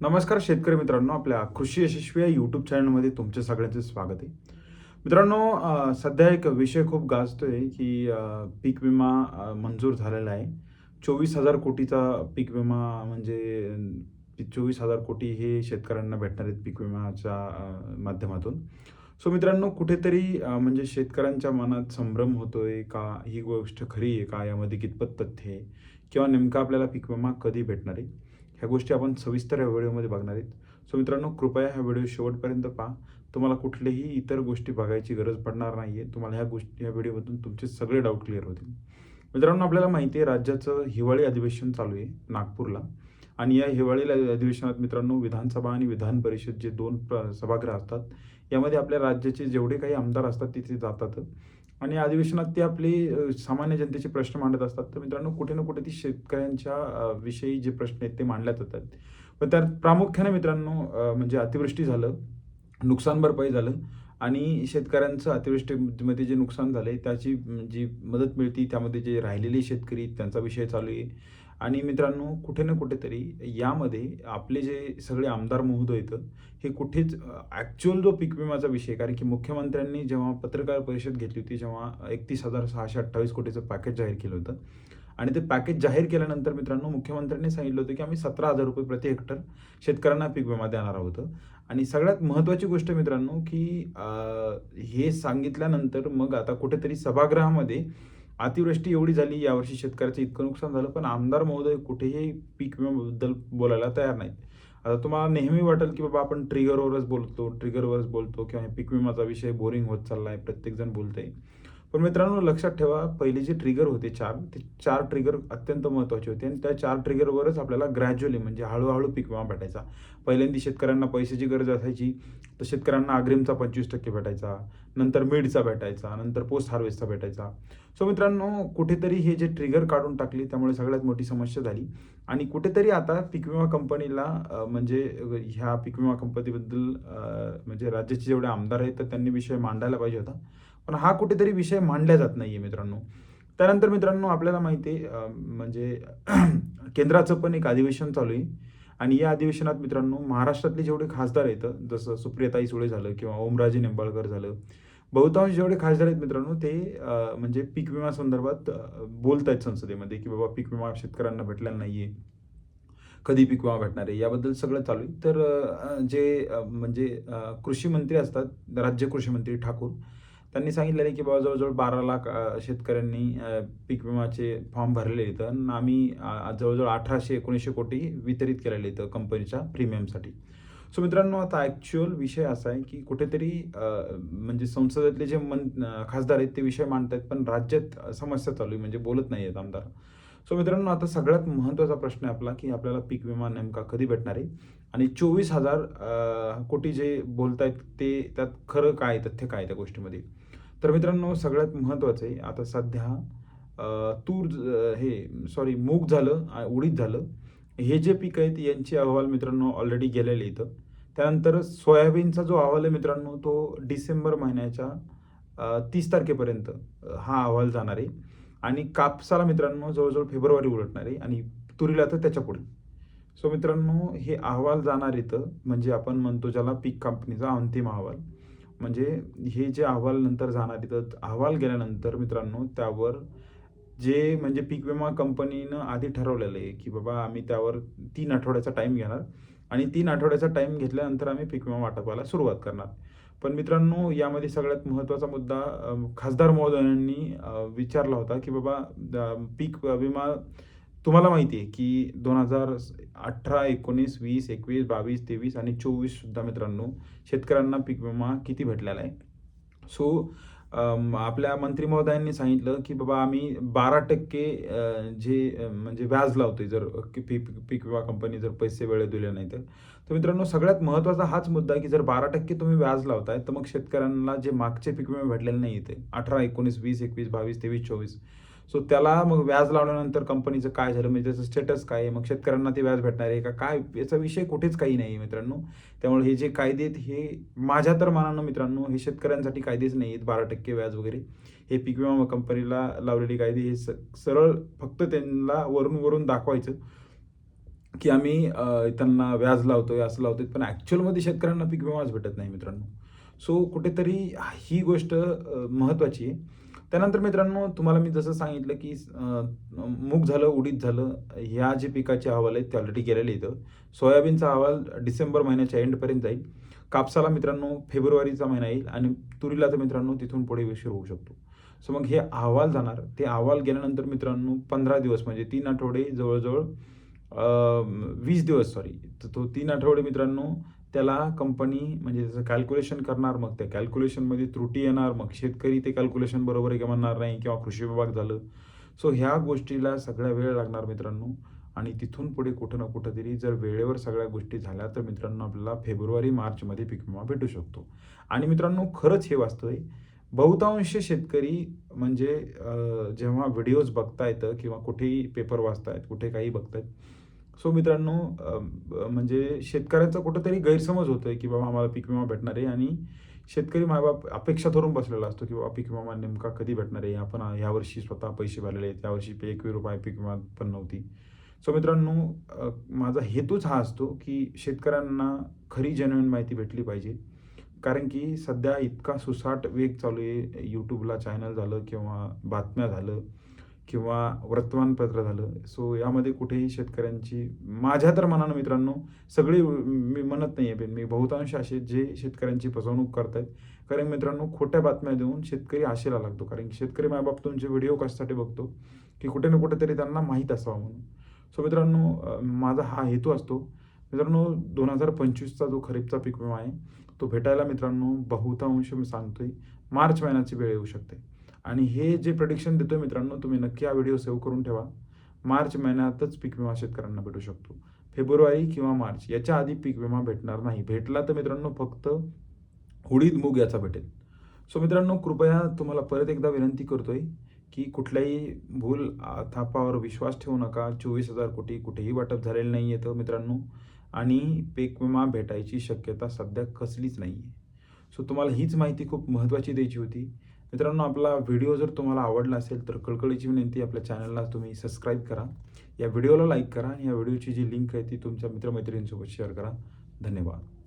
नमस्कार शेतकरी मित्रांनो, आपल्या कृषी यशस्वी या यूट्यूब चॅनलमध्ये तुमचे सगळ्यांचे स्वागत आहे. मित्रांनो, सध्या एक विषय खूप गाजतोय की पीक विमा मंजूर झालेला आहे. 24,000 कोटीचा पीक विमा म्हणजे 24,000 कोटी हे शेतकऱ्यांना भेटणार आहेत पीक विम्याच्या माध्यमातून. सो मित्रांनो, कुठेतरी म्हणजे शेतकऱ्यांच्या मनात संभ्रम होतोय का? ही गोष्ट खरी आहे का? यामध्ये कितपत तथ्य आहे? किंवा नेमका आपल्याला पीक विमा कधी भेटणार आहे? ह्या गोष्टी आपण सविस्तर या व्हिडिओमध्ये बघणार आहेत. सो मित्रांनो, कृपया हा व्हिडिओ शेवटपर्यंत पहा. तुम्हाला कुठल्याही इतर गोष्टी बघायची गरज पडणार नाही आहे. तुम्हाला ह्या व्हिडिओमधून तुमचे सगळे डाऊट क्लिअर होतील. मित्रांनो, आपल्याला माहिती आहे राज्याचं हिवाळी अधिवेशन चालू आहे नागपूरला. आणि या हिवाळी अधिवेशनात मित्रांनो, विधानसभा आणि विधान परिषद जे 2 सभागृह असतात, यामध्ये आपल्या राज्याचे जेवढे काही आमदार असतात तिथे जातात. आणि या अधिवेशनात ते आपले सामान्य जनतेचे प्रश्न मांडत असतात. तर मित्रांनो, कुठे ना कुठे ती शेतकऱ्यांच्या विषयी जे प्रश्न आहेत ते मांडले जातात. पण त्यात प्रामुख्याने मित्रांनो, म्हणजे अतिवृष्टी झालं, नुकसान भरपाई झालं आणि शेतकऱ्यांचं अतिवृष्टीमध्ये जे नुकसान झालंय त्याची जी मदत मिळते त्यामध्ये जे राहिलेले शेतकरी त्यांचा विषय चालू आहे. आणि मित्रांनो, कुठे ना कुठेतरी यामध्ये आपले जे सगळे आमदार महोदय आहेत, हे कुठेच ॲक्चुअल जो पीक विम्याचा विषय, कारण की मुख्यमंत्र्यांनी जेव्हा पत्रकार परिषद घेतली होती, जेव्हा 31,628 कोटीचं पॅकेज जाहीर केलं होतं आणि ते पॅकेज जाहीर केल्यानंतर मित्रांनो, मुख्यमंत्र्यांनी सांगितलं होतं की आम्ही ₹17,000 प्रति हेक्टर शेतकऱ्यांना पीक विमा देणार आहोत. आणि सगळ्यात महत्त्वाची गोष्ट मित्रांनो, की हे सांगितल्यानंतर मग आता कुठेतरी सभागृहामध्ये अतिवृष्टी एवढी झाली, यावर्षी शेतकऱ्याचं इतकं नुकसान झालं, पण आमदार महोदय कुठेही पीक विम्याबद्दल बोलायला तयार नाहीत. आता तुम्हाला नेहमी वाटेल, की बाबा आपण ट्रिगरवरच बोलतो किंवा हे पीक विम्याचा विषय बोरिंग होत चाललाय, प्रत्येकजण बोलतंय. पण मित्रांनो, लक्षात ठेवा, पहिले जे ट्रिगर होते 4, ते 4 ट्रिगर अत्यंत महत्त्वाचे होते आणि त्या 4 ट्रिगरवरच आपल्याला ग्रॅज्युअली म्हणजे हळू पीक विमा भेटायचा. पहिल्यांदा शेतकऱ्यांना पैशाची गरज असायची, तर शेतकऱ्यांना अग्रिमचा 25% भेटायचा, नंतर मिडचा भेटायचा, नंतर पोस्ट हार्वेस्टचा भेटायचा. सो मित्रांनो, कुठेतरी हे जे ट्रिगर काढून टाकली त्यामुळे सगळ्यात मोठी समस्या झाली आणि कुठेतरी आता पीक विमा कंपनीला म्हणजे ह्या पीक विमा कंपनीबद्दल म्हणजे राज्याचे जेवढे आमदार आहेत, तर त्यांनी विषय मांडायला पाहिजे होता. पण हा कुठेतरी विषय मांडला जात नाहीये मित्रांनो. त्यानंतर मित्रांनो, आपल्याला माहिती आहे म्हणजे केंद्राचं पण एक अधिवेशन चालू आहे आणि या अधिवेशनात मित्रांनो, महाराष्ट्रातले जेवढे खासदार आहेत, जसं सुप्रियाताई सुळे झालं किंवा ओमराजे निंबाळकर झालं, बहुतांश जेवढे खासदार आहेत मित्रांनो, ते म्हणजे पीक विमा संदर्भात बोलतायत संसदेमध्ये, की बाबा पीक विमा शेतकऱ्यांना भेटलेला नाहीये. कधी पीक विमा भेटणार आहे, याबद्दल सगळं चालू आहे. तर जे म्हणजे कृषी मंत्री असतात, राज्य कृषी मंत्री ठाकूर, त्यांनी सांगितलेलं आहे, की बाबा जवळ-जवळ 12,00,000 शेतकऱ्यांनी पीक विम्याचे फॉर्म भरलेले आहेत आणि आम्ही जवळ-जवळ 1,800-1,900 कोटी वितरित केलेले आहेत कंपनीच्या प्रीमियमसाठी. सो मित्रांनो, आता ॲक्चुअल विषय असा आहे, की कुठेतरी म्हणजे संसदेतले जे खासदार आहेत ते विषय मांडतायत, पण राज्यात समस्या चालू आहे, म्हणजे बोलत नाही आहेत आमदार. सो मित्रांनो, आता सगळ्यात महत्त्वाचा प्रश्न आहे आपला, की आपल्याला पीक विमा नेमका कधी भेटणार आहे? आणि 24,000 कोटी जे बोलतायत ते त्यात खरं काय, तथ्य काय त्या गोष्टीमध्ये? तर मित्रांनो, सगळ्यात महत्त्वाचं आहे आता सध्या मूग झालं, उडीद झालं. हे जे पीक आहेत यांचे अहवाल मित्रांनो ऑलरेडी गेलेले इथं. त्यानंतर सोयाबीनचा जो अहवाल आहे मित्रांनो, तो डिसेंबर महिन्याच्या 30 तारखेपर्यंत हा अहवाल जाणार आहे. आणि कापसाला मित्रांनो जवळ-जवळ फेब्रुवारी उलटणार आहे आणि तुरीला तर त्याच्यापुढे. सो मित्रांनो, हे अहवाल जाणार इथं म्हणजे आपण म्हणतो ज्याला पीक कापणीचा अंतिम अहवाल. म्हणजे हे जे अहवाल नंतर जाणार इथं, अहवाल गेल्यानंतर मित्रांनो त्यावर जे म्हणजे पीक विमा कंपनीनं आधी ठरवलेलं आहे, की बाबा आम्ही त्यावर 3 आठवड्याचा टाईम घेणार आणि 3 आठवड्याचा टाईम घेतल्यानंतर आम्ही पीक विमा वाटपाला सुरुवात करणार. पण मित्रांनो, यामध्ये सगळ्यात महत्त्वाचा मुद्दा खासदार महोदयांनी विचारला होता, की बाबा पीक विमा तुम्हाला माहिती आहे, की 2018, 19, 20, 21, 22, 23 आणि 24 सुद्धा मित्रांनो, शेतकऱ्यांना पीक विमा किती भेटलेला आहे. सो आपल्या मंत्री महोदयांनी सांगितलं, की बाबा आम्ही 12% जे म्हणजे व्याज लावतोय जर पीक पीक विमा कंपनी जर पैसे वेळेत दिले नाही तर. तर मित्रांनो, सगळ्यात महत्त्वाचा हाच मुद्दा आहे, की जर 12% तुम्ही व्याज लावताय, तर मग शेतकऱ्यांना जे मागचे पीक विमे भेटलेले नाही ते 18, 19, 20, 21, 22, 23, 24. सो त्याला मग व्याज लावल्यानंतर कंपनीचं काय झालं, म्हणजे त्याचं स्टेटस काय आहे? मग शेतकऱ्यांना ते व्याज भेटणार आहे का काय? याचा विषय कुठेच काही नाही आहे मित्रांनो. त्यामुळे हे जे कायदे आहेत हे माझ्या तर मानानं मित्रांनो, हे शेतकऱ्यांसाठी कायदेच नाही आहेत. 12% व्याज वगैरे हे पीक विमा कंपनीला लावलेले कायदे हे सरळ फक्त त्यांना वरून दाखवायचं की आम्ही त्यांना व्याज लावतोय, असं लावतोय, पण ॲक्चुअलमध्ये शेतकऱ्यांना पीक विमाच भेटत नाही मित्रांनो. सो कुठेतरी ही गोष्ट महत्त्वाची आहे. त्यानंतर मित्रांनो तुम्हाला मी जसं सांगितलं, की मूग झालं, उडीद झालं, ह्या जे पिकाचे अहवाल आहेत ते ऑलरेडी गेलेले इथं. सोयाबीनचा अहवाल डिसेंबर महिन्याच्या एंडपर्यंत जाईल. कापसाला मित्रांनो फेब्रुवारीचा महिना येईल आणि तुरीला तर मित्रांनो तिथून पुढे उशीर होऊ शकतो. सो मग हे अहवाल जाणार. ते अहवाल गेल्यानंतर मित्रांनो 15 दिवस म्हणजे 3 आठवडे जवळ-जवळ 20 दिवस सॉरी. तर तो 3 आठवडे मित्रांनो त्याला कंपनी म्हणजे त्याचं कॅल्क्युलेशन करणार. मग त्या कॅल्क्युलेशनमध्ये त्रुटी येणार. मग शेतकरी ते कॅल्क्युलेशन बरोबर आहे का म्हणणार नाही किंवा कृषी विभाग झालं. सो ह्या गोष्टीला सगळा वेळ लागणार मित्रांनो आणि तिथून पुढे कुठं ना कुठेतरी जर वेळेवर सगळ्या गोष्टी झाल्या तर मित्रांनो आपल्याला फेब्रुवारी, मार्चमध्ये पीक विमा भेटू शकतो. आणि मित्रांनो खरंच हे वास्तव आहे. बहुतांश शेतकरी म्हणजे जेव्हा व्हिडिओज बघता येतं किंवा कुठेही पेपर वाचतायत, कुठे काही बघतायत. सो मित्रांनो म्हणजे शेतकऱ्यांचा कुठेतरी गैरसमज होतोय, की बाबा आम्हाला पीक विमा भेटणार आहे आणि शेतकरी मायबाप अपेक्षा धरून बसलेला असतो, की बाबा पीक विमा नेमका कधी भेटणार आहे? आपण ह्यावर्षी स्वतः पैसे भरलेले आहेत. यावर्षी ₹1 पीक विमा पण नव्हती. सो मित्रांनो माझा हेतूच हा असतो, की शेतकऱ्यांना खरी जेन्युइन माहिती भेटली पाहिजे. कारण की सध्या इतका सुसाट वेग चालू आहे. YouTubeला चॅनल झालं किंवा बातम्या झालं किंवा वर्तमानपत्र झालं. सो यामध्ये कुठेही शेतकऱ्यांची माझ्या तर मनानं मित्रांनो सगळी मी म्हणत नाही आहे, पण मी बहुतांश असे जे शेतकऱ्यांची फसवणूक करतायत. कारण मित्रांनो खोट्या बातम्या देऊन शेतकरी आशेला लागतो. कारण की शेतकरी मायबाप तुमचे व्हिडिओ कशासाठी बघतो, की कुठे ना कुठेतरी त्यांना माहीत असावं म्हणून. सो मित्रांनो माझा हा हेतू असतो. मित्रांनो 2025चा जो खरीपचा पीक विमा आहे, तो भेटायला मित्रांनो बहुतांश मी सांगतोय मार्च महिन्याची वेळ येऊ शकते. आणि हे जे प्रेडिक्शन देतोय मित्रांनो, तुम्ही नक्की हा व्हिडिओ सेव्ह करून ठेवा. मार्च महिन्यातच पीक विमा शेतकऱ्यांना भेटू शकतो. फेब्रुवारी किंवा मार्च याच्या आधी पीक विमा भेटणार नाही. भेटला तर मित्रांनो फक्त उडीद, मूग याचा भेटेल. सो मित्रांनो कृपया तुम्हाला परत एकदा विनंती करतोय, की कुठल्याही थापावर विश्वास ठेवू नका. 24,000 कोटी कुठेही वाटप झालेलं नाही आहे मित्रांनो आणि पीक विमा भेटायची शक्यता सध्या कसलीच नाही आहे. सो तुम्हाला हीच माहिती खूप महत्त्वाची द्यायची होती. मित्रांनो आपला व्हिडिओ जर तुम्हाला आवडला असेल तर कळकळीची विनंती आपल्या चॅनलला तुम्ही सबस्क्राईब करा. या व्हिडिओला लाईक करा आणि या व्हिडिओची जी लिंक आहे ती तुमच्या मित्रमैत्रिणींसोबत शेअर करा. धन्यवाद.